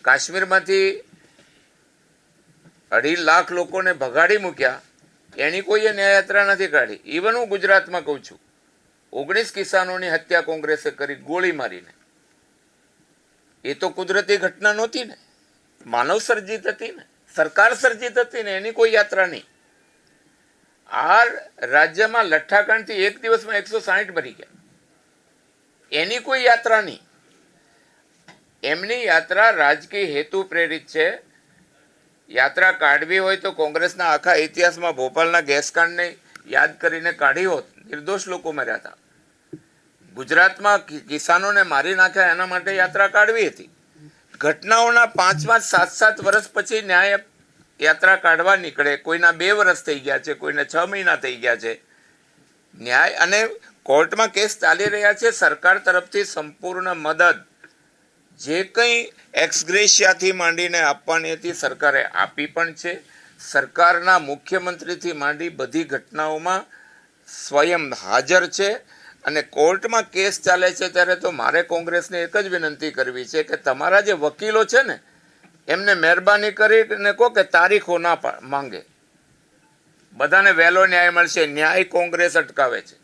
કાશ્મીરમાંથી 2.5 લાખ લોકોને ભગાડી મૂક્યા, એની કોઈએ ન્યાયયાત્રા નથી કાઢી. ઇવન હું ગુજરાતમાં કહું છું, 19 કિસાનોની હત્યા કોંગ્રેસે કરી ગોળી મારીને. એ તો કુદરતી ઘટના નહોતી ને, માનવ સર્જિત હતી ને, સરકાર સર્જિત હતી ને, એની કોઈ યાત્રા નહીં. આ રાજ્યમાં લઠ્ઠાકાંડથી એક દિવસમાં 160 મરી ગયા, એની કોઈ યાત્રા નહીં. એમની યાત્રા રાજકીય હેતુ પ્રેરિત છે. યાત્રા કાઢવી હોય તો કોંગ્રેસના આખા ઇતિહાસમાં ભોપાલના ગેસકાંડને યાદ કરીને કાઢી હોત. નિર્દોષ લોકો મર્યા હતા. ગુજરાતમાં કિસાનોને મારી નાખ્યા, એના માટે યાત્રા કાઢવી હતી. ઘટનાઓના 5-5, 7-7 વર્ષ પછી ન્યાય યાત્રા કાઢવા નીકળે. કોઈના 2 વર્ષ થઈ ગયા છે, કોઈને 6 મહિના થઈ ગયા છે. ન્યાય અને કોર્ટમાં કેસ ચાલી રહ્યા છે. સરકાર તરફથી સંપૂર્ણ મદદ જે કંઈ એક્સગ્રેશિયાથી માંડીને આપવાની હતી સરકારે આપી પણ છે. સરકારના મુખ્યમંત્રીથી માંડી બધી ઘટનાઓમાં સ્વયં હાજર છે. અને કોર્ટમાં કેસ ચાલે છે ત્યારે તો મારે કોંગ્રેસને એક જ વિનંતી કરવી છે કે તમારા જે વકીલો છે ને, એમને મહેરબાની કરીને કહો કે તારીખો ના માંગે. બધાને વહેલો ન્યાય મળશે. ન્યાય કોંગ્રેસ અટકાવે છે.